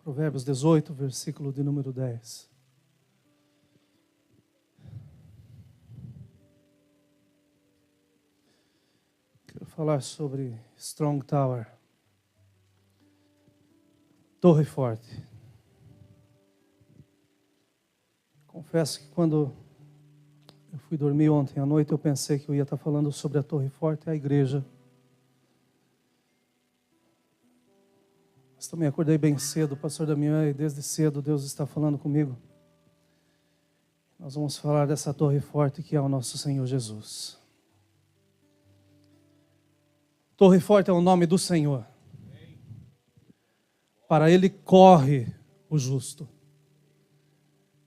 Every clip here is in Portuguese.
Provérbios 18, versículo de número 10. Quero falar sobre Strong Tower, Torre Forte. Confesso que quando eu fui dormir ontem à noite, eu pensei que eu ia estar falando sobre a Torre Forte e a igreja. Mas também acordei bem cedo, pastor Damião, e desde cedo Deus está falando comigo. Nós vamos falar dessa Torre Forte que é o nosso Senhor Jesus. Torre Forte é o nome do Senhor. Para Ele corre o justo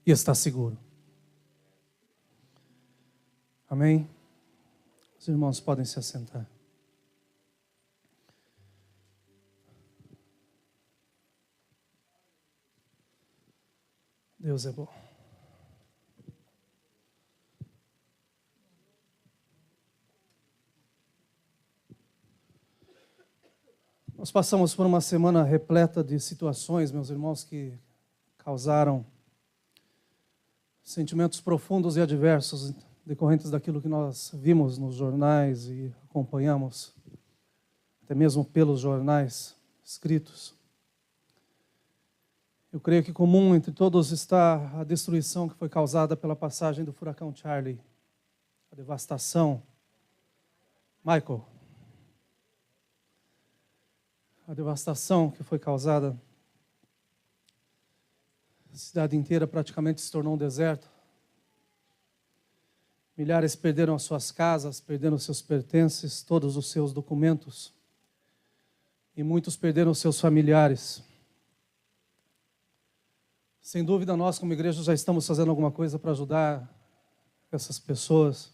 e está seguro. Amém? Os irmãos podem se assentar. Deus é bom. Nós passamos por uma semana repleta de situações, meus irmãos, que causaram sentimentos profundos e adversos decorrentes daquilo que nós vimos nos jornais e acompanhamos, até mesmo pelos jornais escritos. Eu creio que comum entre todos está a destruição que foi causada pela passagem do furacão Charlie, a devastação. Michael. A devastação que foi causada. A cidade inteira praticamente se tornou um deserto. Milhares perderam as suas casas, perderam os seus pertences, todos os seus documentos. E muitos perderam os seus familiares. Sem dúvida, nós como igreja já estamos fazendo alguma coisa para ajudar essas pessoas.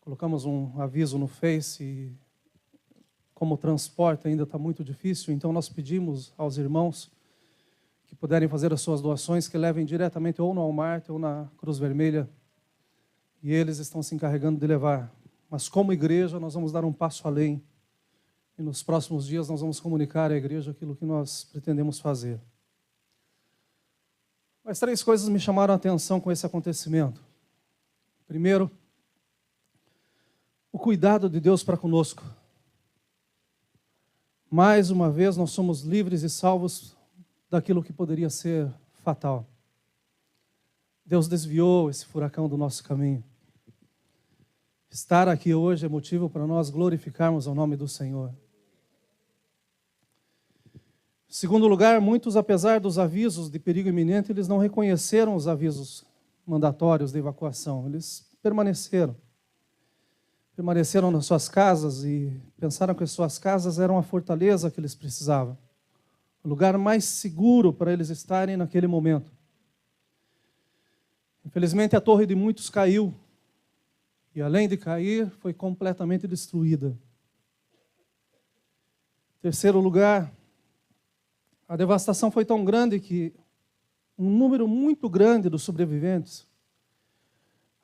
Colocamos um aviso no Face e como o transporte ainda está muito difícil, então nós pedimos aos irmãos que puderem fazer as suas doações, que levem diretamente ou no Walmart ou na Cruz Vermelha. E eles estão se encarregando de levar. Mas como igreja nós vamos dar um passo além. E nos próximos dias nós vamos comunicar à igreja aquilo que nós pretendemos fazer. Mas 3 coisas me chamaram a atenção com esse acontecimento. Primeiro, o cuidado de Deus para conosco. Mais uma vez nós somos livres e salvos daquilo que poderia ser fatal. Deus desviou esse furacão do nosso caminho. Estar aqui hoje é motivo para nós glorificarmos o nome do Senhor. Em segundo lugar, muitos, apesar dos avisos de perigo iminente, eles não reconheceram os avisos mandatórios de evacuação. Eles permaneceram nas suas casas e pensaram que as suas casas eram a fortaleza que eles precisavam. O lugar mais seguro para eles estarem naquele momento. Infelizmente, a torre de muitos caiu. E além de cair, foi completamente destruída. Em terceiro lugar, a devastação foi tão grande que um número muito grande dos sobreviventes,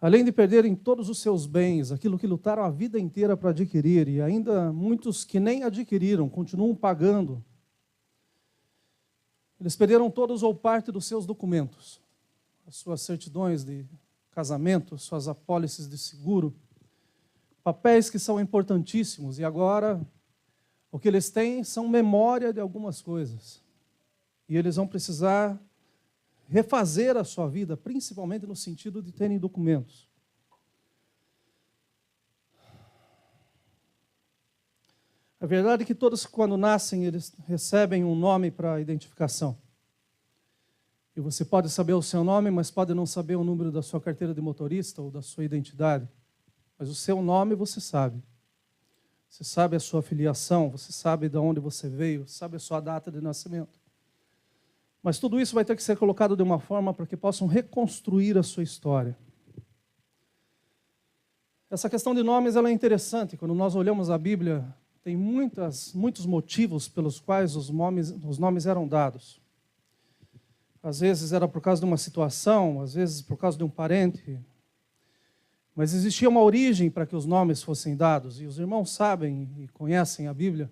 além de perderem todos os seus bens, aquilo que lutaram a vida inteira para adquirir, e ainda muitos que nem adquiriram, continuam pagando, eles perderam todos ou parte dos seus documentos, as suas certidões de casamento, suas apólices de seguro, papéis que são importantíssimos, e agora o que eles têm são memória de algumas coisas. E eles vão precisar refazer a sua vida, principalmente no sentido de terem documentos. A verdade é que todos, quando nascem, eles recebem um nome para identificação. E você pode saber o seu nome, mas pode não saber o número da sua carteira de motorista ou da sua identidade. Mas o seu nome você sabe. Você sabe a sua filiação, você sabe de onde você veio, sabe a sua data de nascimento. Mas tudo isso vai ter que ser colocado de uma forma para que possam reconstruir a sua história. Essa questão de nomes ela é interessante. Quando nós olhamos a Bíblia, tem muitos motivos pelos quais os nomes eram dados. Às vezes era por causa de uma situação, às vezes por causa de um parente. Mas existia uma origem para que os nomes fossem dados. E os irmãos sabem e conhecem a Bíblia.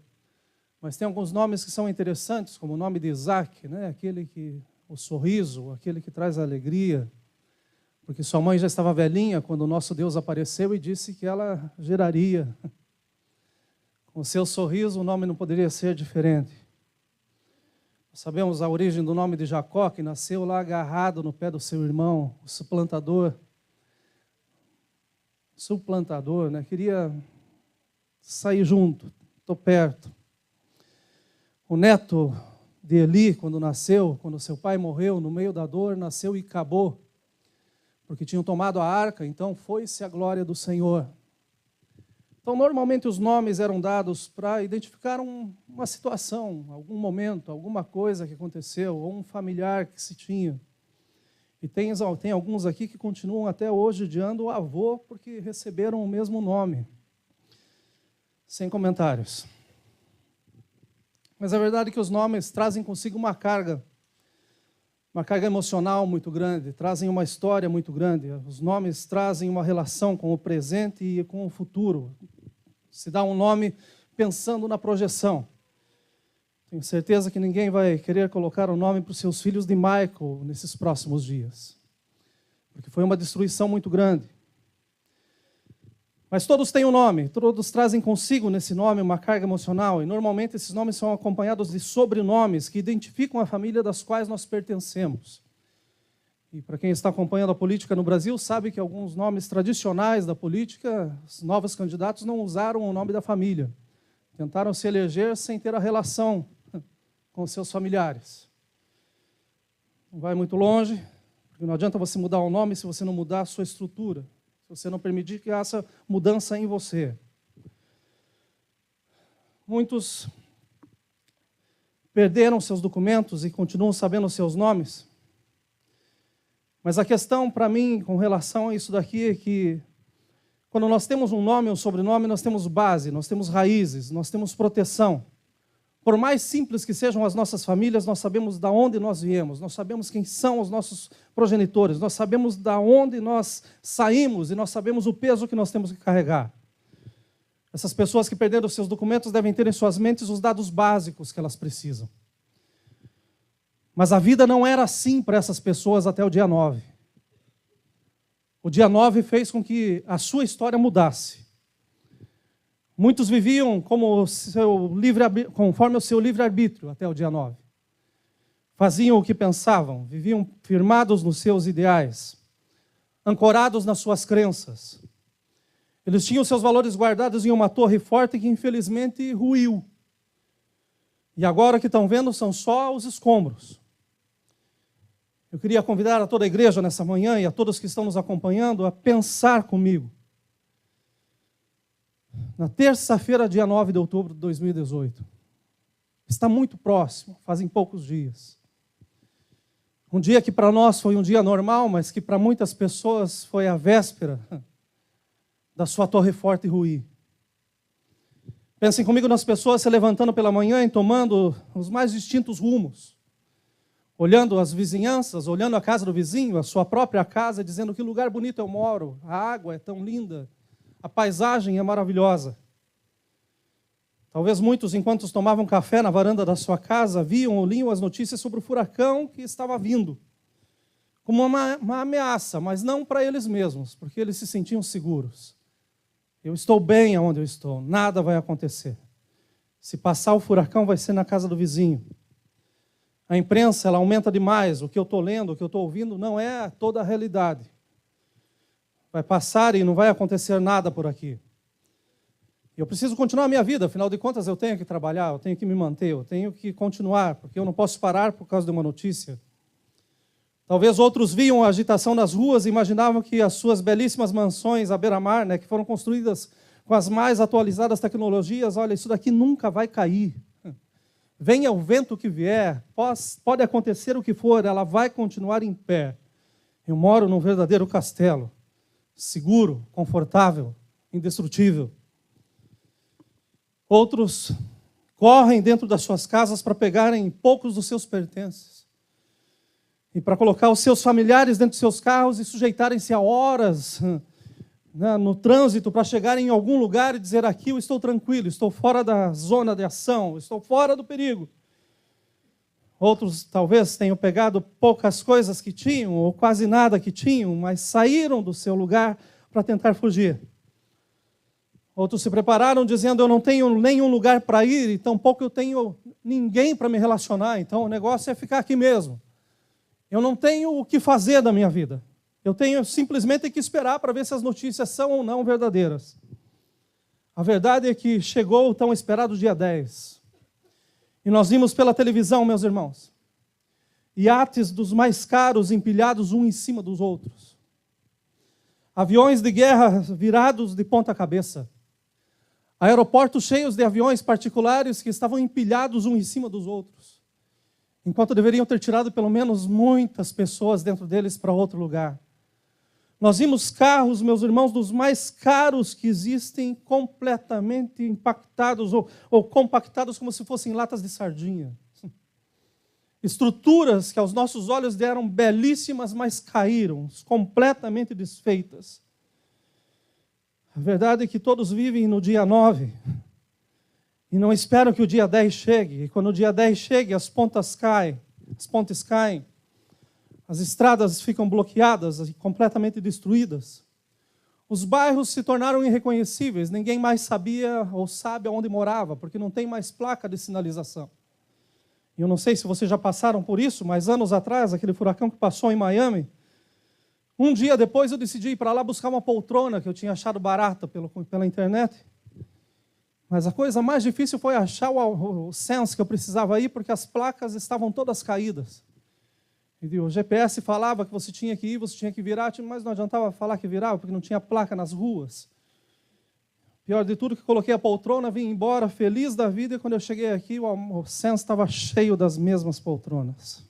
Mas tem alguns nomes que são interessantes, como o nome de Isaac, né? Aquele que, o sorriso, aquele que traz alegria. Porque sua mãe já estava velhinha quando o nosso Deus apareceu e disse que ela geraria. Com o seu sorriso, o nome não poderia ser diferente. Nós sabemos a origem do nome de Jacó, que nasceu lá agarrado no pé do seu irmão, o suplantador. Suplantador, né? Queria sair junto, estou perto. O neto de Eli, quando nasceu, quando seu pai morreu, no meio da dor, nasceu e acabou. Porque tinham tomado a arca, então foi-se a glória do Senhor. Então, normalmente os nomes eram dados para identificar uma situação, algum momento, alguma coisa que aconteceu, ou um familiar que se tinha. E tem alguns aqui que continuam até hoje odiando o avô porque receberam o mesmo nome. Sem comentários. Mas a verdade é que os nomes trazem consigo uma carga emocional muito grande, trazem uma história muito grande. Os nomes trazem uma relação com o presente e com o futuro. Se dá um nome pensando na projeção. Tenho certeza que ninguém vai querer colocar o nome para os seus filhos de Michael nesses próximos dias. Porque foi uma destruição muito grande. Mas todos têm um nome, todos trazem consigo nesse nome uma carga emocional, e normalmente esses nomes são acompanhados de sobrenomes que identificam a família das quais nós pertencemos. E para quem está acompanhando a política no Brasil, sabe que alguns nomes tradicionais da política, os novos candidatos não usaram o nome da família. Tentaram se eleger sem ter a relação com seus familiares. Não vai muito longe, porque não adianta você mudar o nome se você não mudar a sua estrutura. Se você não permitir que haja mudança em você. Muitos perderam seus documentos e continuam sabendo seus nomes. Mas a questão para mim com relação a isso daqui é que quando nós temos um nome ou um sobrenome, nós temos base, nós temos raízes, nós temos proteção. Por mais simples que sejam as nossas famílias, nós sabemos de onde nós viemos, nós sabemos quem são os nossos progenitores, nós sabemos de onde nós saímos e nós sabemos o peso que nós temos que carregar. Essas pessoas que perderam seus documentos devem ter em suas mentes os dados básicos que elas precisam. Mas a vida não era assim para essas pessoas até o dia 9. O dia 9 fez com que a sua história mudasse. Muitos viviam conforme o seu livre-arbítrio até o dia 9. Faziam o que pensavam, viviam firmados nos seus ideais, ancorados nas suas crenças. Eles tinham seus valores guardados em uma torre forte que infelizmente ruiu. E agora o que estão vendo são só os escombros. Eu queria convidar a toda a igreja nessa manhã e a todos que estão nos acompanhando a pensar comigo. Na terça-feira, dia 9 de outubro de 2018. Está muito próximo, fazem poucos dias. Um dia que para nós foi um dia normal, mas que para muitas pessoas foi a véspera da sua torre forte ruir. Pensem comigo nas pessoas se levantando pela manhã e tomando os mais distintos rumos. Olhando as vizinhanças, olhando a casa do vizinho, a sua própria casa, dizendo que lugar bonito eu moro, a água é tão linda, a paisagem é maravilhosa. Talvez muitos, enquanto tomavam café na varanda da sua casa, viam ou liam as notícias sobre o furacão que estava vindo, como uma ameaça, mas não para eles mesmos, porque eles se sentiam seguros. Eu estou bem onde eu estou, nada vai acontecer. Se passar o furacão, vai ser na casa do vizinho. A imprensa ela aumenta demais, o que eu estou lendo, o que eu estou ouvindo, não é toda a realidade. Vai passar e não vai acontecer nada por aqui. Eu preciso continuar a minha vida, afinal de contas eu tenho que trabalhar, eu tenho que me manter, eu tenho que continuar, porque eu não posso parar por causa de uma notícia. Talvez outros viam a agitação nas ruas e imaginavam que as suas belíssimas mansões à beira-mar, que foram construídas com as mais atualizadas tecnologias, olha, isso daqui nunca vai cair. Venha o vento que vier, pode acontecer o que for, ela vai continuar em pé. Eu moro num verdadeiro castelo. Seguro, confortável, indestrutível. Outros correm dentro das suas casas para pegarem poucos dos seus pertences e para colocar os seus familiares dentro dos seus carros e sujeitarem-se a horas no trânsito para chegar em algum lugar e dizer: aqui eu estou tranquilo, estou fora da zona de ação, estou fora do perigo. Outros talvez tenham pegado poucas coisas que tinham, ou quase nada que tinham, mas saíram do seu lugar para tentar fugir. Outros se prepararam dizendo: eu não tenho nenhum lugar para ir, e tampouco eu tenho ninguém para me relacionar, então o negócio é ficar aqui mesmo. Eu não tenho o que fazer da minha vida. Eu tenho simplesmente que esperar para ver se as notícias são ou não verdadeiras. A verdade é que chegou o tão esperado dia 10. E nós vimos pela televisão, meus irmãos, iates dos mais caros empilhados um em cima dos outros. Aviões de guerra virados de ponta cabeça. Aeroportos cheios de aviões particulares que estavam empilhados um em cima dos outros. Enquanto deveriam ter tirado pelo menos muitas pessoas dentro deles para outro lugar. Nós vimos carros, meus irmãos, dos mais caros que existem, completamente impactados ou compactados como se fossem latas de sardinha. Estruturas que aos nossos olhos eram belíssimas, mas caíram, completamente desfeitas. A verdade é que todos vivem no dia 9 e não esperam que o dia 10 chegue. E quando o dia 10 chegue, as pontes caem, as estradas ficam bloqueadas e completamente destruídas. Os bairros se tornaram irreconhecíveis, ninguém mais sabia ou sabe aonde morava, porque não tem mais placa de sinalização. Eu não sei se vocês já passaram por isso, mas anos atrás, aquele furacão que passou em Miami, um dia depois eu decidi ir para lá buscar uma poltrona que eu tinha achado barata pela internet. Mas a coisa mais difícil foi achar o Sense que eu precisava ir, porque as placas estavam todas caídas. E o GPS falava que você tinha que ir, você tinha que virar, mas não adiantava falar que virava, porque não tinha placa nas ruas. Pior de tudo, que coloquei a poltrona, vim embora, feliz da vida, e quando eu cheguei aqui, o Sense estava cheio das mesmas poltronas.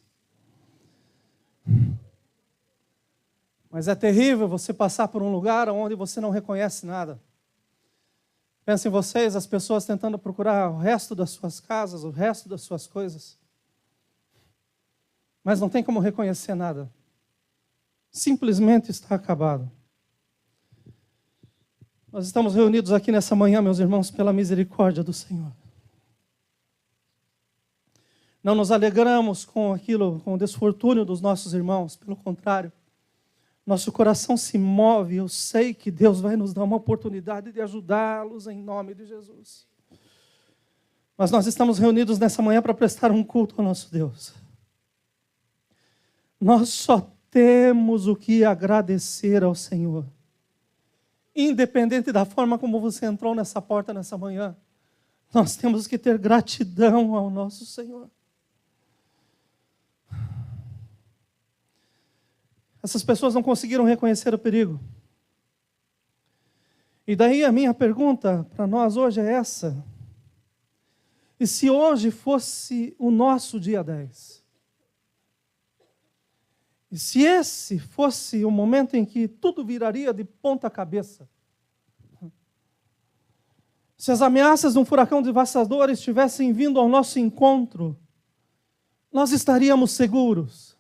Mas é terrível você passar por um lugar onde você não reconhece nada. Pensem vocês, as pessoas tentando procurar o resto das suas casas, o resto das suas coisas. Mas não tem como reconhecer nada. Simplesmente está acabado. Nós estamos reunidos aqui nessa manhã, meus irmãos, pela misericórdia do Senhor. Não nos alegramos com o desfortúnio dos nossos irmãos, pelo contrário. Nosso coração se move, eu sei que Deus vai nos dar uma oportunidade de ajudá-los em nome de Jesus. Mas nós estamos reunidos nessa manhã para prestar um culto ao nosso Deus. Nós só temos o que agradecer ao Senhor. Independente da forma como você entrou nessa porta nessa manhã, nós temos que ter gratidão ao nosso Senhor. Essas pessoas não conseguiram reconhecer o perigo. E daí a minha pergunta para nós hoje é essa. E se hoje fosse o nosso dia 10? E se esse fosse o momento em que tudo viraria de ponta cabeça? Se as ameaças de um furacão devastador estivessem vindo ao nosso encontro, nós estaríamos seguros?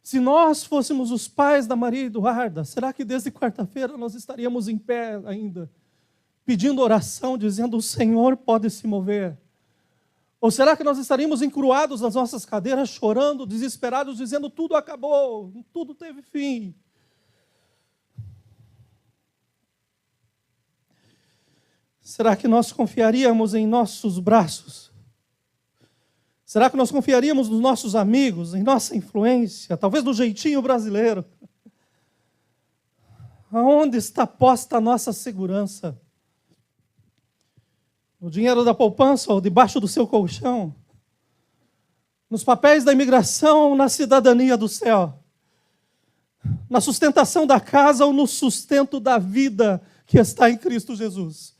Se nós fôssemos os pais da Maria Eduarda, será que desde quarta-feira nós estaríamos em pé ainda, pedindo oração, dizendo: o Senhor pode se mover? Ou será que nós estaríamos encruados nas nossas cadeiras, chorando, desesperados, dizendo: tudo acabou, tudo teve fim? Será que nós confiaríamos em nossos braços? Será que nós confiaríamos nos nossos amigos, em nossa influência, talvez no jeitinho brasileiro? Aonde está posta a nossa segurança? No dinheiro da poupança ou debaixo do seu colchão? Nos papéis da imigração ou na cidadania do céu? Na sustentação da casa ou no sustento da vida que está em Cristo Jesus?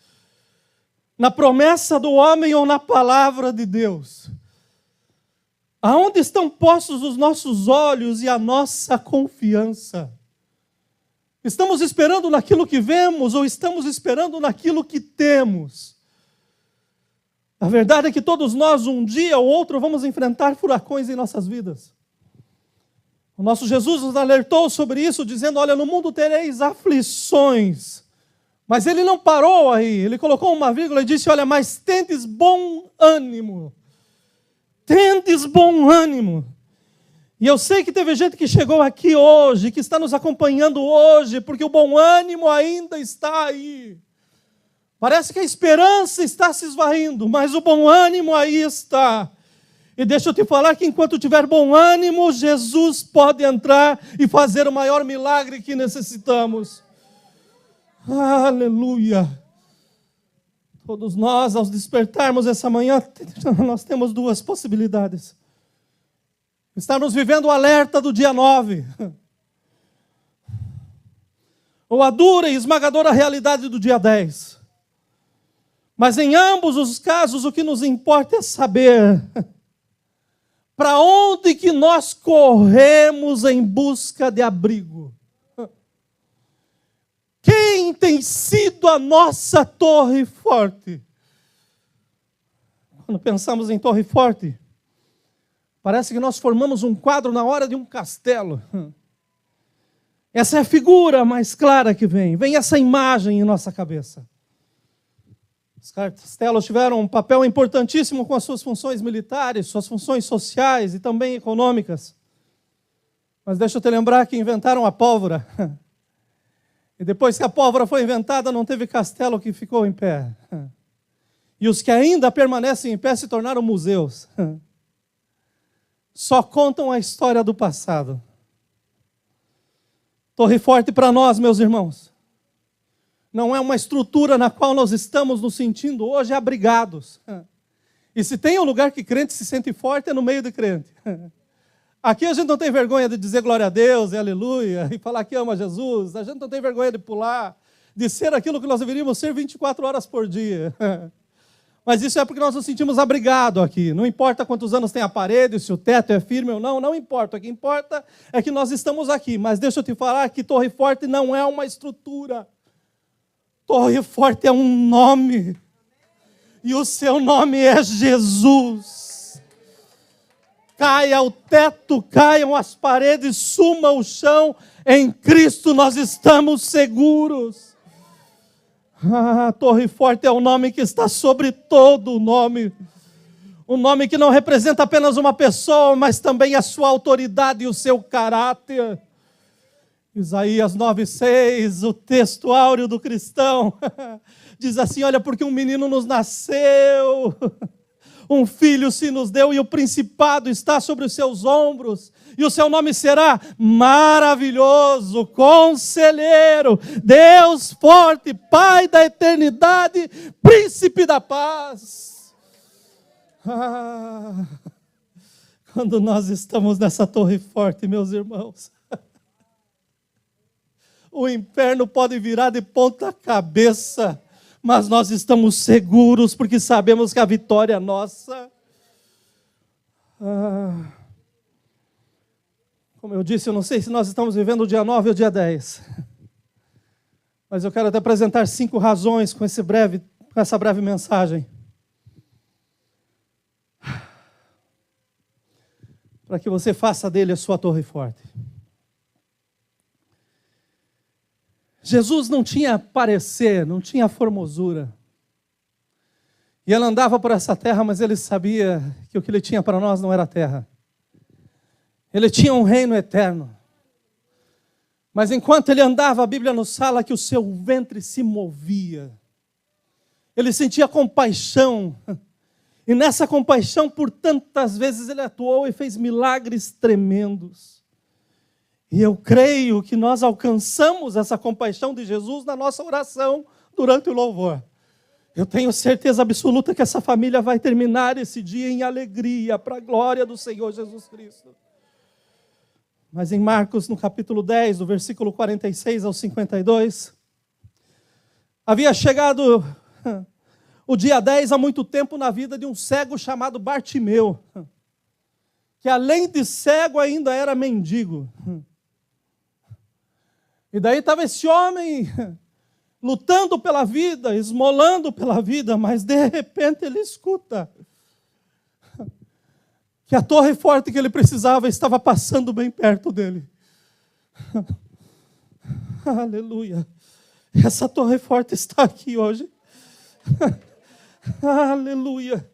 Na promessa do homem ou na palavra de Deus? Aonde estão postos os nossos olhos e a nossa confiança? Estamos esperando naquilo que vemos ou estamos esperando naquilo que temos? A verdade é que todos nós, um dia ou outro, vamos enfrentar furacões em nossas vidas. O nosso Jesus nos alertou sobre isso, dizendo, olha, no mundo tereis aflições. Mas ele não parou aí, ele colocou uma vírgula e disse, olha, mas tendes bom ânimo. Tendes bom ânimo. E eu sei que teve gente que chegou aqui hoje, que está nos acompanhando hoje, porque o bom ânimo ainda está aí. Parece que a esperança está se esvaindo, mas o bom ânimo aí está. E deixa eu te falar que enquanto tiver bom ânimo, Jesus pode entrar e fazer o maior milagre que necessitamos. Aleluia! Todos nós, ao despertarmos essa manhã, nós temos duas possibilidades. Estarmos vivendo o alerta do dia 9. Ou a dura e esmagadora realidade do dia 10. Mas em ambos os casos, o que nos importa é saber para onde que nós corremos em busca de abrigo. Quem tem sido a nossa torre forte? Quando pensamos em torre forte, parece que nós formamos um quadro na hora de um castelo. Essa é a figura mais clara que vem. Vem essa imagem em nossa cabeça. Os castelos tiveram um papel importantíssimo com as suas funções militares, suas funções sociais e também econômicas. Mas deixa eu te lembrar que inventaram a pólvora. E depois que a pólvora foi inventada, não teve castelo que ficou em pé. E os que ainda permanecem em pé se tornaram museus. Só contam a história do passado. Torre forte para nós, meus irmãos. Não é uma estrutura na qual nós estamos nos sentindo hoje abrigados. E se tem um lugar que crente se sente forte, é no meio de crente. Aqui a gente não tem vergonha de dizer glória a Deus e aleluia, e falar que ama Jesus. A gente não tem vergonha de pular, de ser aquilo que nós deveríamos ser 24 horas por dia. Mas isso é porque nós nos sentimos abrigados aqui. Não importa quantos anos tem a parede, se o teto é firme ou não, não importa. O que importa é que nós estamos aqui. Mas deixa eu te falar que Torre Forte não é uma estrutura. Torre Forte é um nome. E o seu nome é Jesus. Caia o teto, caiam as paredes, suma o chão. Em Cristo nós estamos seguros. Torre Forte é o nome que está sobre todo o nome. Um nome que não representa apenas uma pessoa, mas também a sua autoridade e o seu caráter. Isaías 9,6, o texto áureo do cristão, diz assim, olha, porque um menino nos nasceu, um filho se nos deu e o principado está sobre os seus ombros, e o seu nome será Maravilhoso, Conselheiro, Deus Forte, Pai da Eternidade, Príncipe da Paz. Quando nós estamos nessa torre forte, meus irmãos, o inferno pode virar de ponta cabeça, mas nós estamos seguros porque sabemos que a vitória é nossa. Como eu disse, eu não sei se nós estamos vivendo o dia 9 ou o dia 10. Mas eu quero te apresentar 5 razões com essa breve mensagem. Para que você faça dele a sua torre forte. Jesus não tinha parecer, não tinha formosura. E ele andava por essa terra, mas ele sabia que o que ele tinha para nós não era terra. Ele tinha um reino eterno. Mas enquanto ele andava, a Bíblia nos fala que o seu ventre se movia. Ele sentia compaixão. E nessa compaixão, por tantas vezes, ele atuou e fez milagres tremendos. E eu creio que nós alcançamos essa compaixão de Jesus na nossa oração durante o louvor. Eu tenho certeza absoluta que essa família vai terminar esse dia em alegria, para a glória do Senhor Jesus Cristo. Mas em Marcos, no capítulo 10, do versículo 46 ao 52, havia chegado o dia 10 há muito tempo na vida de um cego chamado Bartimeu, que além de cego ainda era mendigo. E daí estava esse homem lutando pela vida, esmolando pela vida, mas de repente ele escuta que a torre forte que ele precisava estava passando bem perto dele. Aleluia. Essa torre forte está aqui hoje. Aleluia.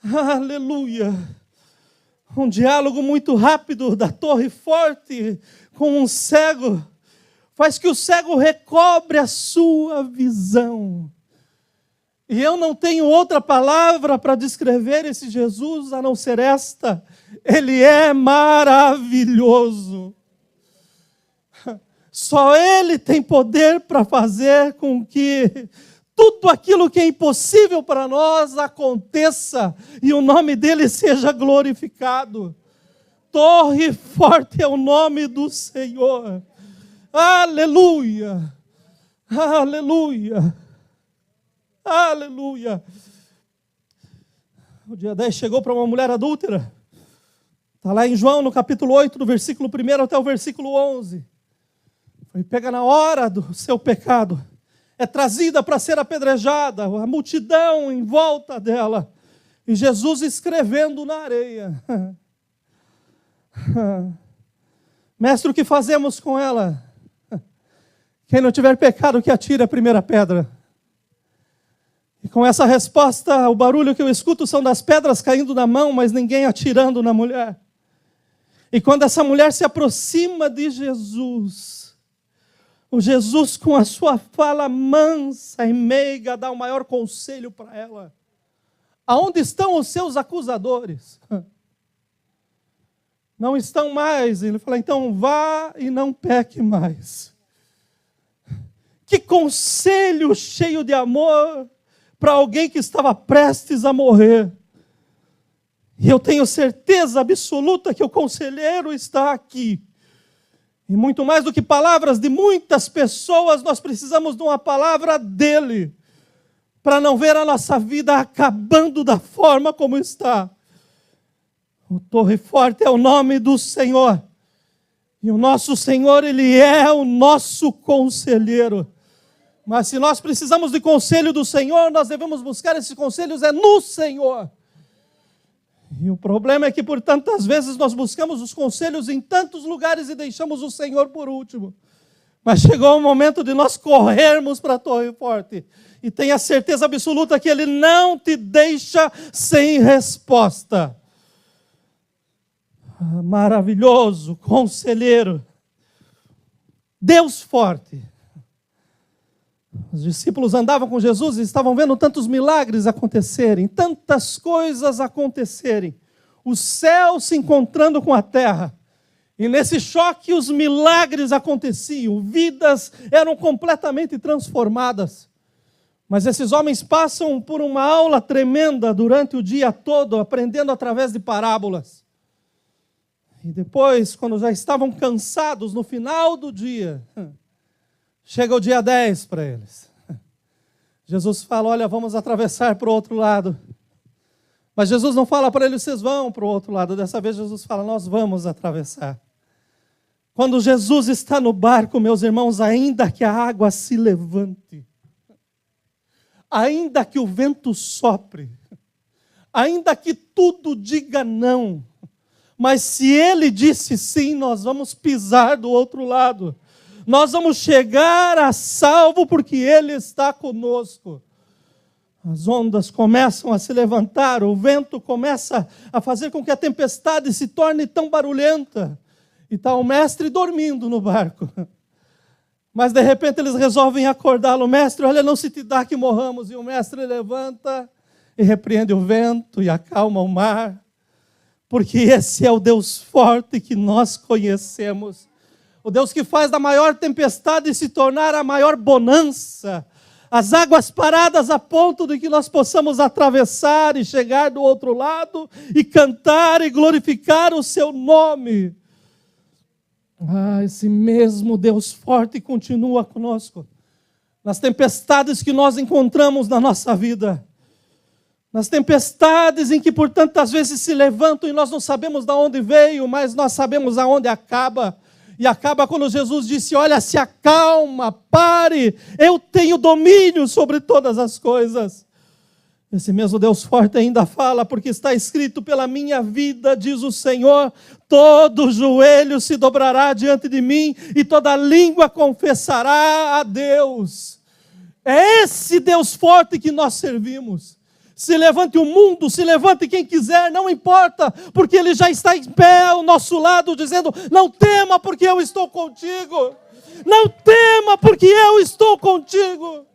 Aleluia. Um diálogo muito rápido da torre forte com um cego faz que o cego recobre a sua visão. E eu não tenho outra palavra para descrever esse Jesus a não ser esta. Ele é maravilhoso. Só Ele tem poder para fazer com que tudo aquilo que é impossível para nós aconteça e o nome dele seja glorificado. Torre forte é o nome do Senhor. Aleluia! Aleluia! Aleluia! O dia 10 chegou para uma mulher adúltera. Está lá em João, no capítulo 8, do versículo 1 até o versículo 11. Foi pega na hora do seu pecado. É trazida para ser apedrejada, a multidão em volta dela. E Jesus escrevendo na areia. Mestre, o que fazemos com ela? Quem não tiver pecado, que atire a primeira pedra. E com essa resposta, o barulho que eu escuto são das pedras caindo na mão, mas ninguém atirando na mulher. E quando essa mulher se aproxima de Jesus, o Jesus, com a sua fala mansa e meiga, dá o maior conselho para ela. Aonde estão os seus acusadores? Não estão mais. Ele fala, então vá e não peque mais. Que conselho cheio de amor para alguém que estava prestes a morrer. E eu tenho certeza absoluta que o conselheiro está aqui. E muito mais do que palavras de muitas pessoas, nós precisamos de uma palavra dele, para não ver a nossa vida acabando da forma como está. O Torre Forte é o nome do Senhor. E o nosso Senhor, Ele é o nosso conselheiro. Mas se nós precisamos de conselho do Senhor, nós devemos buscar esses conselhos no Senhor. E o problema é que por tantas vezes nós buscamos os conselhos em tantos lugares e deixamos o Senhor por último. Mas chegou o momento de nós corrermos para a Torre Forte. E tenha certeza absoluta que Ele não te deixa sem resposta. Maravilhoso, conselheiro, Deus forte. Os discípulos andavam com Jesus e estavam vendo tantos milagres acontecerem, tantas coisas acontecerem. O céu se encontrando com a terra. E nesse choque os milagres aconteciam, vidas eram completamente transformadas. Mas esses homens passam por uma aula tremenda durante o dia todo, aprendendo através de parábolas. E depois, quando já estavam cansados, no final do dia, chega o dia 10 para eles. Jesus fala, olha, vamos atravessar para o outro lado. Mas Jesus não fala para eles, vocês vão para o outro lado. Dessa vez Jesus fala, nós vamos atravessar. Quando Jesus está no barco, meus irmãos, ainda que a água se levante, ainda que o vento sopre, ainda que tudo diga não, mas se Ele disse sim, nós vamos pisar do outro lado. Nós vamos chegar a salvo porque Ele está conosco. As ondas começam a se levantar, o vento começa a fazer com que a tempestade se torne tão barulhenta. E está o mestre dormindo no barco. Mas de repente eles resolvem acordá-lo. Mestre, olha, não se te dá que morramos. E o mestre levanta e repreende o vento e acalma o mar. Porque esse é o Deus forte que nós conhecemos. O Deus que faz da maior tempestade se tornar a maior bonança. As águas paradas a ponto de que nós possamos atravessar e chegar do outro lado e cantar e glorificar o seu nome. Esse mesmo Deus forte continua conosco. Nas tempestades que nós encontramos na nossa vida. Nas tempestades em que por tantas vezes se levantam e nós não sabemos de onde veio, mas nós sabemos aonde acaba. E acaba quando Jesus disse, olha, se acalma, pare, eu tenho domínio sobre todas as coisas. Esse mesmo Deus forte ainda fala, porque está escrito: pela minha vida, diz o Senhor, todo joelho se dobrará diante de mim e toda língua confessará a Deus. É esse Deus forte que nós servimos. Se levante o mundo, se levante quem quiser, não importa, porque Ele já está em pé ao nosso lado, dizendo: não tema, porque eu estou contigo. Não tema, porque eu estou contigo.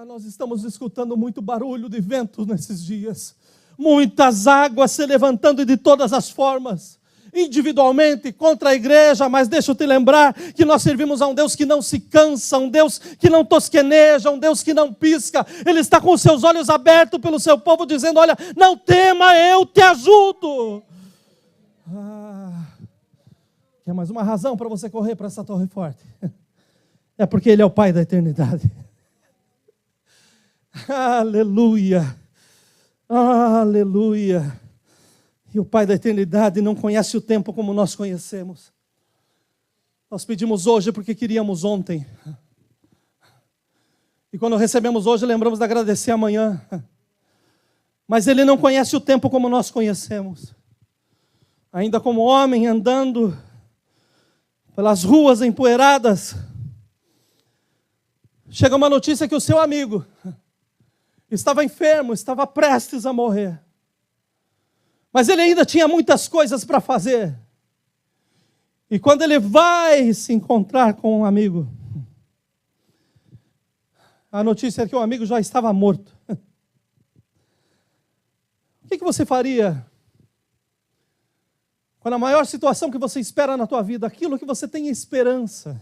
Nós estamos escutando muito barulho de vento nesses dias. Muitas águas se levantando de todas as formas. Individualmente, contra a igreja, mas deixa eu te lembrar que nós servimos a um Deus que não se cansa, um Deus que não tosqueneja, um Deus que não pisca. Ele está com os seus olhos abertos pelo seu povo, dizendo: olha, não tema, eu te ajudo. Quer mais uma razão para você correr para essa torre forte? É porque Ele é o Pai da eternidade. Aleluia, aleluia. E o Pai da eternidade não conhece o tempo como nós conhecemos. Nós pedimos hoje porque queríamos ontem. E quando recebemos hoje, lembramos de agradecer amanhã. Mas Ele não conhece o tempo como nós conhecemos. Ainda como homem andando pelas ruas empoeiradas, chega uma notícia que o seu amigo estava enfermo, estava prestes a morrer. Mas ele ainda tinha muitas coisas para fazer. E quando ele vai se encontrar com um amigo, a notícia é que o amigo já estava morto. O que você faria quando a maior situação que você espera na tua vida, aquilo que você tem esperança,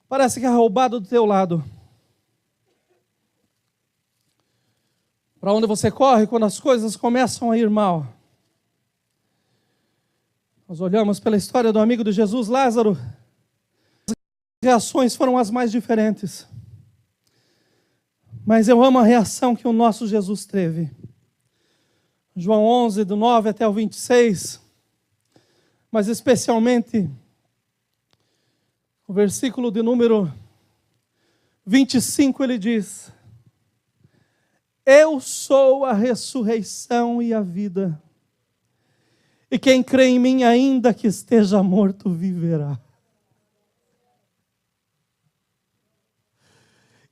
parece que é roubado do teu lado? Para onde você corre quando as coisas começam a ir mal? Nós olhamos pela história do amigo de Jesus, Lázaro. As reações foram as mais diferentes. Mas eu amo a reação que o nosso Jesus teve. João 11, do 9 até o 26. Mas especialmente o versículo de número 25, ele diz: eu sou a ressurreição e a vida. E quem crê em mim, ainda que esteja morto, viverá.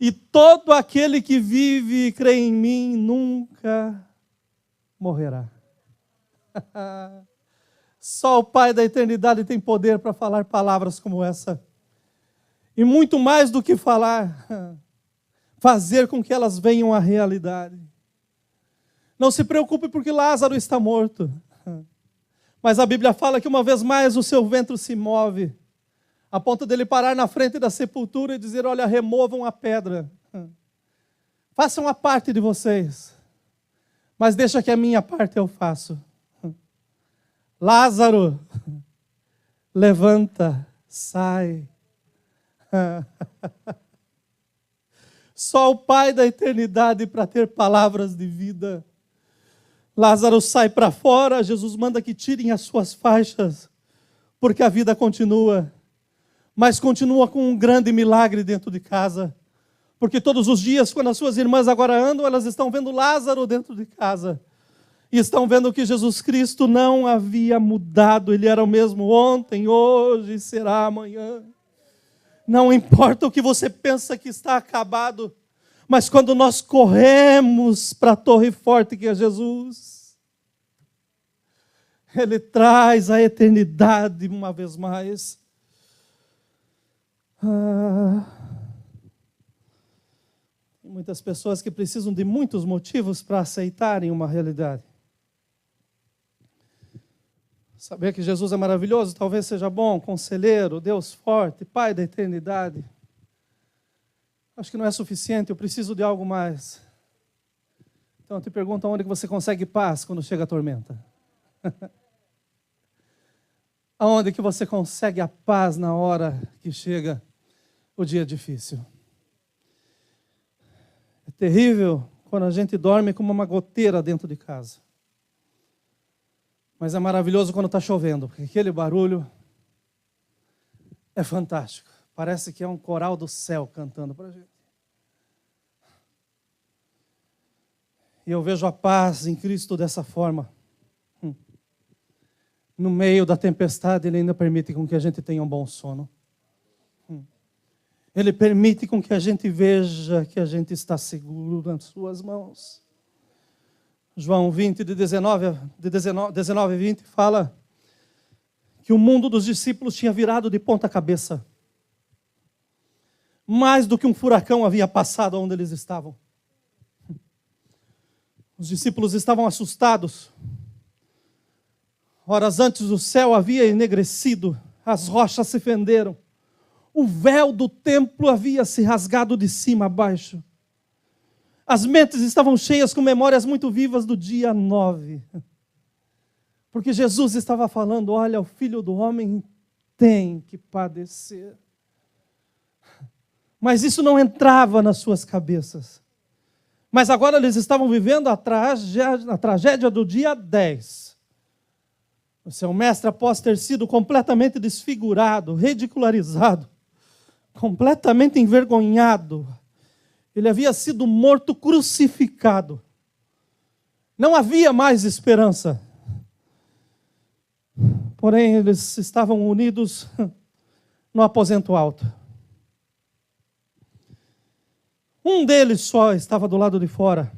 E todo aquele que vive e crê em mim, nunca morrerá. Só o Pai da eternidade tem poder para falar palavras como essa. E muito mais do que falar, fazer com que elas venham à realidade. Não se preocupe porque Lázaro está morto. Mas a Bíblia fala que uma vez mais o seu ventre se move, a ponto dele parar na frente da sepultura e dizer: olha, removam a pedra. Façam a parte de vocês, mas deixa que a minha parte eu faço. Lázaro, levanta, sai. Só o Pai da eternidade para ter palavras de vida. Lázaro sai para fora, Jesus manda que tirem as suas faixas, porque a vida continua, mas continua com um grande milagre dentro de casa, porque todos os dias, quando as suas irmãs agora andam, elas estão vendo Lázaro dentro de casa, e estão vendo que Jesus Cristo não havia mudado, Ele era o mesmo ontem, hoje e será amanhã. Não importa o que você pensa que está acabado, mas quando nós corremos para a torre forte que é Jesus, Ele traz a eternidade uma vez mais. Tem muitas pessoas que precisam de muitos motivos para aceitarem uma realidade. Saber que Jesus é maravilhoso talvez seja bom, conselheiro, Deus forte, Pai da eternidade. Acho que não é suficiente, eu preciso de algo mais. Então eu te pergunto, onde que você consegue paz quando chega a tormenta? Aonde que você consegue a paz na hora que chega o dia difícil? É terrível quando a gente dorme como uma goteira dentro de casa. Mas é maravilhoso quando está chovendo, porque aquele barulho é fantástico. Parece que é um coral do céu cantando para a gente. E eu vejo a paz em Cristo dessa forma. No meio da tempestade, Ele ainda permite com que a gente tenha um bom sono. Ele permite com que a gente veja que a gente está seguro nas suas mãos. João 20, de 19 e 20, fala que o mundo dos discípulos tinha virado de ponta cabeça. Mais do que um furacão havia passado onde eles estavam. Os discípulos estavam assustados. Horas antes o céu havia enegrecido, as rochas se fenderam. O véu do templo havia se rasgado de cima a baixo. As mentes estavam cheias com memórias muito vivas do dia 9. Porque Jesus estava falando, olha, o Filho do Homem tem que padecer. Mas isso não entrava nas suas cabeças. Mas agora eles estavam vivendo a tragédia do dia 10. O seu mestre, após ter sido completamente desfigurado, ridicularizado, completamente envergonhado, ele havia sido morto, crucificado. Não havia mais esperança. Porém, eles estavam unidos no aposento alto. Um deles só estava do lado de fora.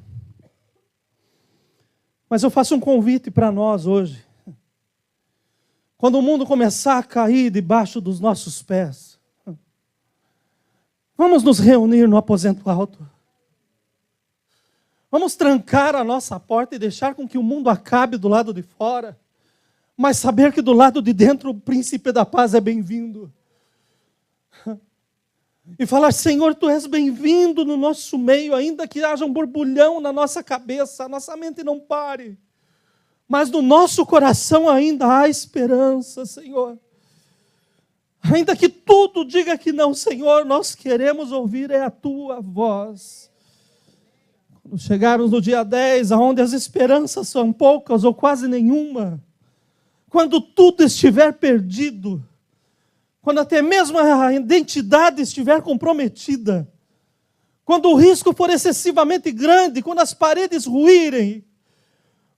Mas eu faço um convite para nós hoje. Quando o mundo começar a cair debaixo dos nossos pés, vamos nos reunir no aposento alto. Vamos trancar a nossa porta e deixar com que o mundo acabe do lado de fora. Mas saber que do lado de dentro o príncipe da paz é bem-vindo. E falar, Senhor, Tu és bem-vindo no nosso meio, ainda que haja um borbulhão na nossa cabeça, a nossa mente não pare. Mas no nosso coração ainda há esperança, Senhor. Ainda que tudo diga que não, Senhor, nós queremos ouvir a Tua voz. Quando chegarmos no dia 10, onde as esperanças são poucas ou quase nenhuma, quando tudo estiver perdido, quando até mesmo a identidade estiver comprometida, quando o risco for excessivamente grande, quando as paredes ruírem,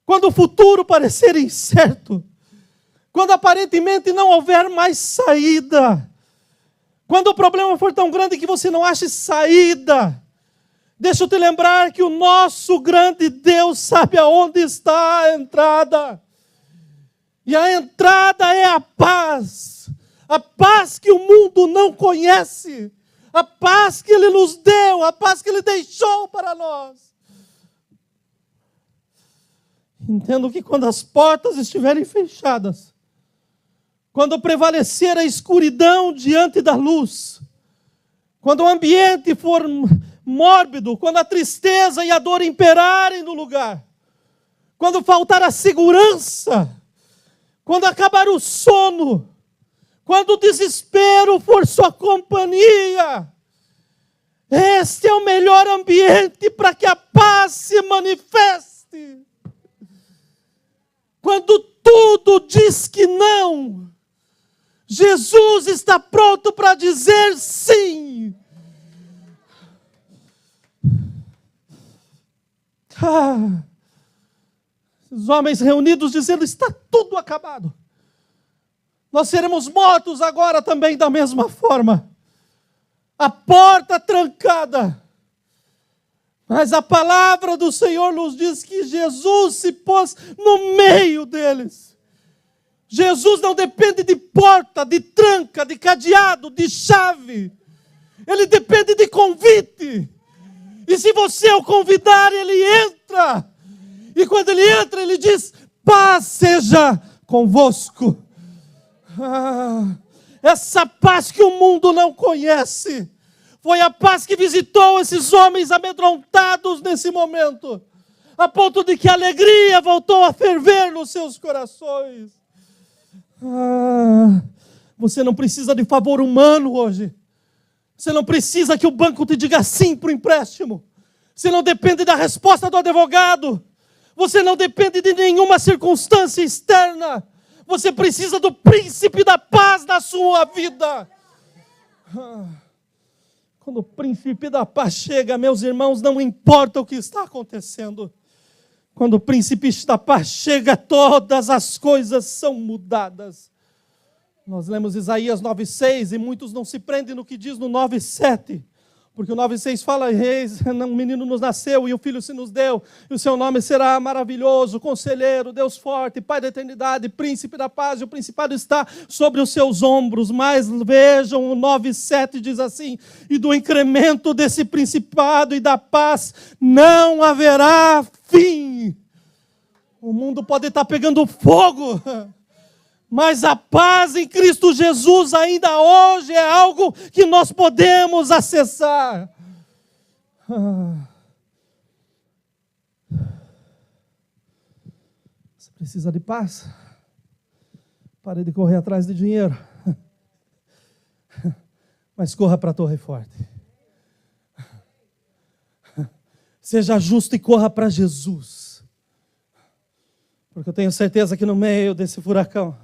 quando o futuro parecer incerto, quando aparentemente não houver mais saída, quando o problema for tão grande que você não ache saída, deixa eu te lembrar que o nosso grande Deus sabe aonde está a entrada. E a entrada é a paz que o mundo não conhece, a paz que Ele nos deu, a paz que Ele deixou para nós. Entendo que quando as portas estiverem fechadas, quando prevalecer a escuridão diante da luz, quando o ambiente for mórbido, quando a tristeza e a dor imperarem no lugar, quando faltar a segurança, quando acabar o sono, quando o desespero for sua companhia, este é o melhor ambiente para que a paz se manifeste. Quando tudo diz que não, Jesus está pronto para dizer sim. Os homens reunidos dizendo, está tudo acabado. Nós seremos mortos agora também da mesma forma. A porta trancada. Mas a palavra do Senhor nos diz que Jesus se pôs no meio deles. Jesus não depende de porta, de tranca, de cadeado, de chave. Ele depende de convite. E se você o convidar, ele entra. E quando ele entra, ele diz, paz seja convosco. Essa paz que o mundo não conhece, foi a paz que visitou esses homens amedrontados nesse momento, a ponto de que a alegria voltou a ferver nos seus corações. Você não precisa de favor humano hoje. Você não precisa que o banco te diga sim para o empréstimo. Você não depende da resposta do advogado. Você não depende de nenhuma circunstância externa. Você precisa do príncipe da paz na sua vida. Quando o príncipe da paz chega, meus irmãos, não importa o que está acontecendo. Quando o príncipe da paz chega, todas as coisas são mudadas. Nós lemos Isaías 9,6 e muitos não se prendem no que diz no 9,7. Porque o 9,6 fala, reis, um menino nos nasceu e um filho se nos deu. E o seu nome será maravilhoso, conselheiro, Deus forte, Pai da eternidade, príncipe da paz. E o principado está sobre os seus ombros. Mas vejam, o 9,7 diz assim, e do incremento desse principado e da paz não haverá fim. O mundo pode estar pegando fogo, mas a paz em Cristo Jesus ainda hoje é algo que nós podemos acessar. Você precisa de paz? Pare de correr atrás de dinheiro. Mas corra para a Torre Forte. Seja justo e corra para Jesus. Porque eu tenho certeza que no meio desse furacão,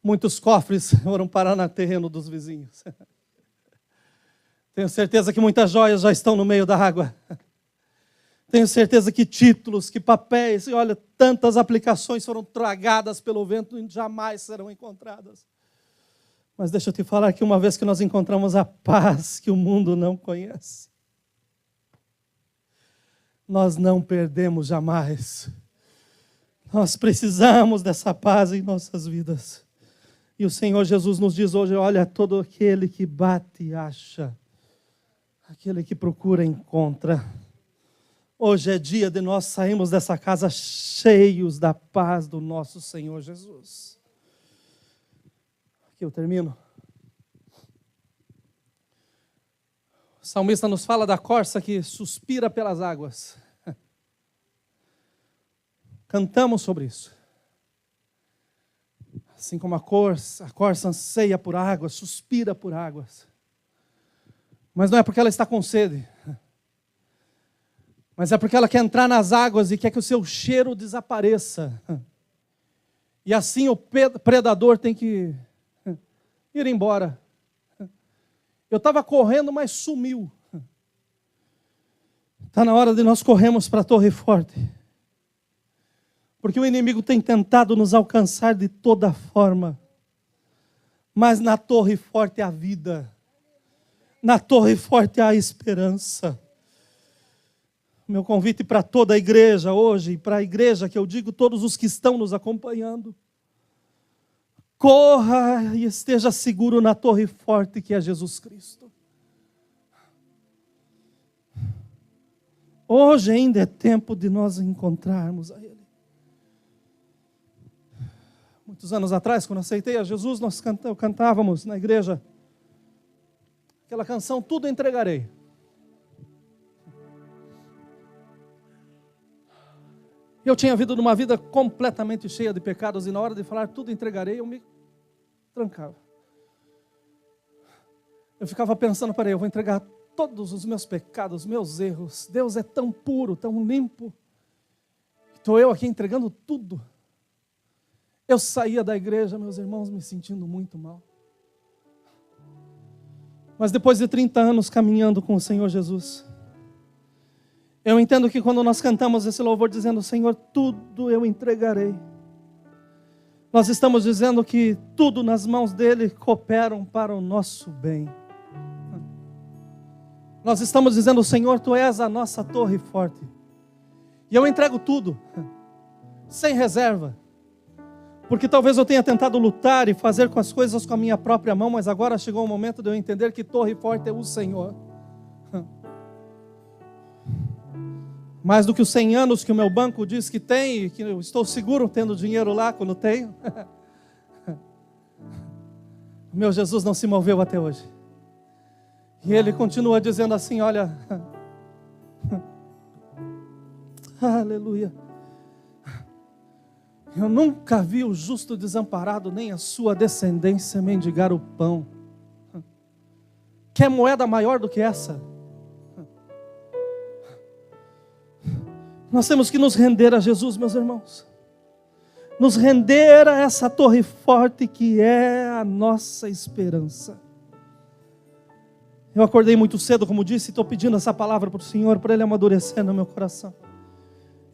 muitos cofres foram parar no terreno dos vizinhos. Tenho certeza que muitas joias já estão no meio da água. Tenho certeza que títulos, que papéis, e olha, tantas aplicações foram tragadas pelo vento e jamais serão encontradas. Mas deixa eu te falar que uma vez que nós encontramos a paz que o mundo não conhece, nós não perdemos jamais. Nós precisamos dessa paz em nossas vidas. E o Senhor Jesus nos diz hoje, olha, todo aquele que bate acha, aquele que procura encontra. Hoje é dia de nós sairmos dessa casa cheios da paz do nosso Senhor Jesus. Aqui eu termino. O salmista nos fala da corça que suspira pelas águas. Cantamos sobre isso. Assim como a corça anseia por águas, suspira por águas. Mas não é porque ela está com sede. Mas é porque ela quer entrar nas águas e quer que o seu cheiro desapareça. E assim o predador tem que ir embora. Eu estava correndo, mas sumiu. Está na hora de nós corrermos para a Torre Forte. Porque o inimigo tem tentado nos alcançar de toda forma. Mas na Torre Forte há vida. Na Torre Forte há esperança. Meu convite para toda a igreja hoje, para a igreja que eu digo, todos os que estão nos acompanhando. Corra e esteja seguro na Torre Forte que é Jesus Cristo. Hoje ainda é tempo de nós encontrarmos a Ele. Muitos anos atrás, quando aceitei a Jesus, nós cantávamos na igreja aquela canção, Tudo Entregarei. Eu tinha vivido numa vida completamente cheia de pecados e na hora de falar tudo entregarei, eu me trancava. Eu ficava pensando, peraí, eu vou entregar todos os meus pecados, meus erros. Deus é tão puro, tão limpo. Estou eu aqui entregando tudo. Eu saía da igreja, meus irmãos, me sentindo muito mal. Mas depois de 30 anos caminhando com o Senhor Jesus, eu entendo que quando nós cantamos esse louvor dizendo, Senhor, tudo eu entregarei, nós estamos dizendo que tudo nas mãos dEle cooperam para o nosso bem. Nós estamos dizendo, Senhor, Tu és a nossa torre forte. E eu entrego tudo, sem reserva. Porque talvez eu tenha tentado lutar e fazer com as coisas com a minha própria mão, mas agora chegou o momento de eu entender que torre forte é o Senhor. Mais do que os 100 anos que o meu banco diz que tem, e que eu estou seguro tendo dinheiro lá quando tenho. O meu Jesus não se moveu até hoje. E Ele continua dizendo assim, olha, aleluia. Eu nunca vi o justo desamparado, nem a sua descendência mendigar o pão. Quer moeda maior do que essa? Nós temos que nos render a Jesus, meus irmãos. Nos render a essa torre forte que é a nossa esperança. Eu acordei muito cedo, como disse, e estou pedindo essa palavra para o Senhor, para Ele amadurecer no meu coração.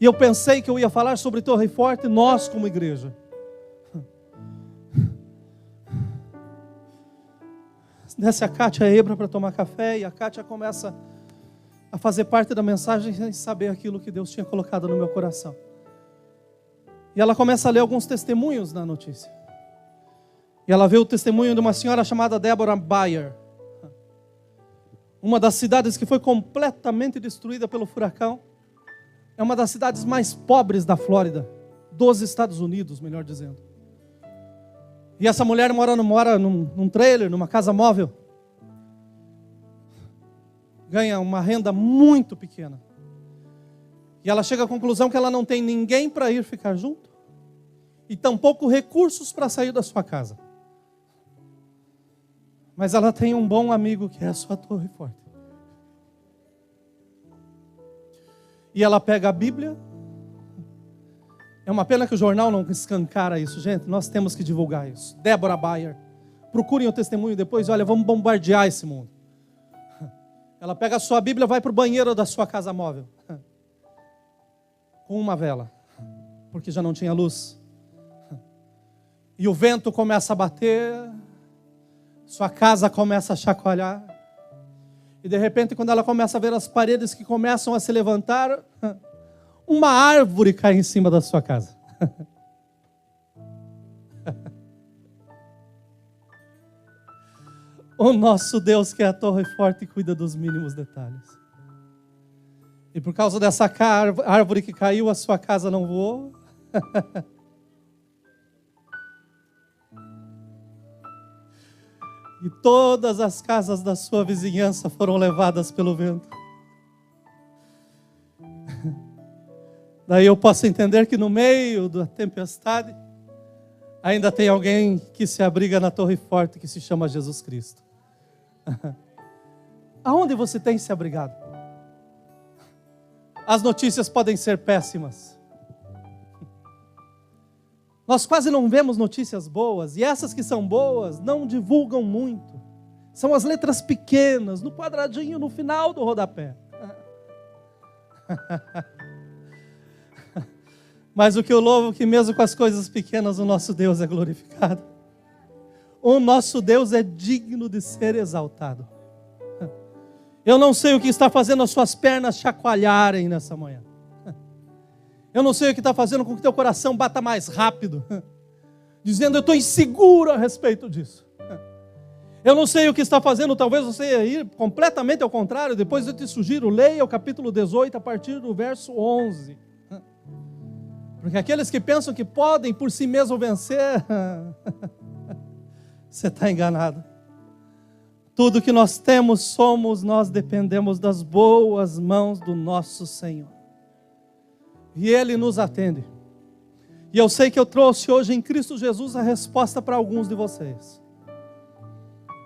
E eu pensei que eu ia falar sobre Torre Forte, nós como igreja. Desce a Kátia Ebra para tomar café, e a Kátia começa a fazer parte da mensagem sem saber aquilo que Deus tinha colocado no meu coração. E ela começa a ler alguns testemunhos na notícia. E ela vê o testemunho de uma senhora chamada Deborah Bayer. Uma das cidades que foi completamente destruída pelo furacão. É uma das cidades mais pobres da Flórida, dos Estados Unidos, melhor dizendo. E essa mulher mora num trailer, numa casa móvel. Ganha uma renda muito pequena. E ela chega à conclusão que ela não tem ninguém para ir ficar junto. E tampouco recursos para sair da sua casa. Mas ela tem um bom amigo que é a sua Torre Forte. E ela pega a Bíblia. É uma pena que o jornal não escancara isso, gente. Nós temos que divulgar isso. Deborah Bayer. Procurem o testemunho depois. Olha, vamos bombardear esse mundo. Ela pega a sua Bíblia e vai para o banheiro da sua casa móvel. Com uma vela. Porque já não tinha luz. E o vento começa a bater. Sua casa começa a chacoalhar. E de repente, quando ela começa a ver as paredes que começam a se levantar, uma árvore cai em cima da sua casa. O nosso Deus, que é a Torre Forte, cuida dos mínimos detalhes. E por causa dessa árvore que caiu, a sua casa não voou. E todas as casas da sua vizinhança foram levadas pelo vento. Daí eu posso entender que no meio da tempestade, ainda tem alguém que se abriga na Torre Forte, que se chama Jesus Cristo. Aonde você tem se abrigado? As notícias podem ser péssimas. Nós quase não vemos notícias boas, e essas que são boas não divulgam muito. São as letras pequenas, no quadradinho, no final do rodapé. Mas o que eu louvo é que mesmo com as coisas pequenas, o nosso Deus é glorificado. O nosso Deus é digno de ser exaltado. Eu não sei o que está fazendo as suas pernas chacoalharem nessa manhã. Eu não sei o que está fazendo com que teu coração bata mais rápido. Dizendo, eu estou inseguro a respeito disso. Eu não sei o que está fazendo, talvez você ia ir completamente ao contrário. Depois eu te sugiro, leia o capítulo 18 a partir do verso 11. Porque aqueles que pensam que podem por si mesmos vencer, você está enganado. Tudo que nós temos, somos, nós dependemos das boas mãos do nosso Senhor. E Ele nos atende. E eu sei que eu trouxe hoje em Cristo Jesus a resposta para alguns de vocês.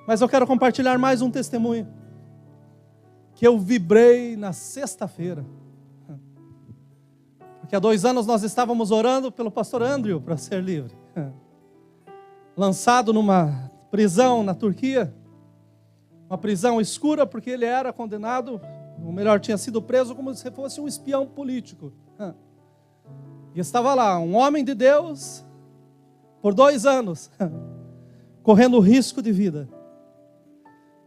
Mas eu quero compartilhar mais um testemunho. Que eu vibrei na sexta-feira. Porque há 2 anos nós estávamos orando pelo pastor Andrew para ser livre. Lançado numa prisão na Turquia. Uma prisão escura porque ele era condenado, ou melhor, tinha sido preso como se fosse um espião político. E estava lá, um homem de Deus, por 2 anos, correndo risco de vida.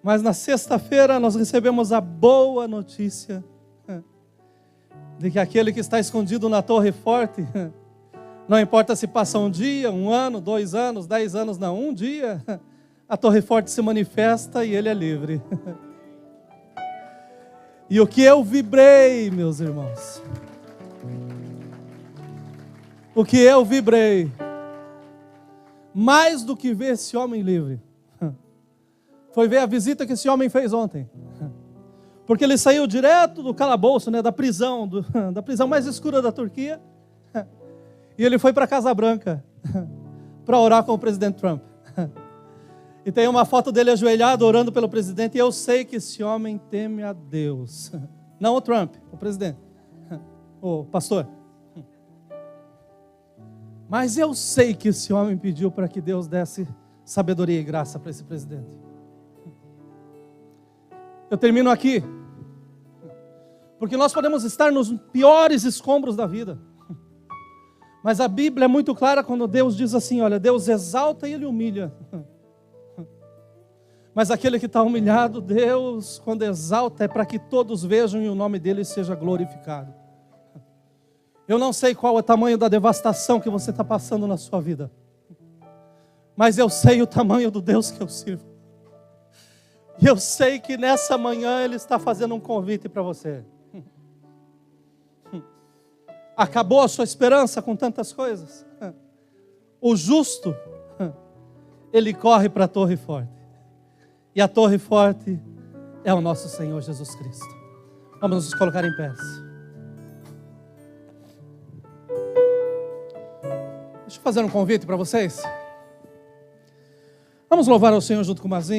Mas na sexta-feira nós recebemos a boa notícia de que aquele que está escondido na Torre Forte, não importa se passa 1 dia, 1 ano, 2 anos, 10 anos, não, 1 dia, a Torre Forte se manifesta e ele é livre. E o que eu vibrei, meus irmãos, o que eu vibrei, mais do que ver esse homem livre, foi ver a visita que esse homem fez ontem. Porque ele saiu direto do calabouço, da prisão, da prisão mais escura da Turquia, e ele foi para a Casa Branca para orar com o presidente Trump. E tem uma foto dele ajoelhado orando pelo presidente, e eu sei que esse homem teme a Deus. Não o Trump, o presidente, o pastor. Mas eu sei que esse homem pediu para que Deus desse sabedoria e graça para esse presidente. Eu termino aqui. Porque nós podemos estar nos piores escombros da vida. Mas a Bíblia é muito clara quando Deus diz assim, olha, Deus exalta e Ele humilha. Mas aquele que está humilhado, Deus, quando exalta, é para que todos vejam e o nome dEle seja glorificado. Eu não sei qual é o tamanho da devastação que você está passando na sua vida. Mas eu sei o tamanho do Deus que eu sirvo. E eu sei que nessa manhã Ele está fazendo um convite para você. Acabou a sua esperança com tantas coisas? O justo, ele corre para a torre forte. E a torre forte é o nosso Senhor Jesus Cristo. Vamos nos colocar em pé. Deixa eu fazer um convite para vocês. Vamos louvar ao Senhor junto com o Mazinho.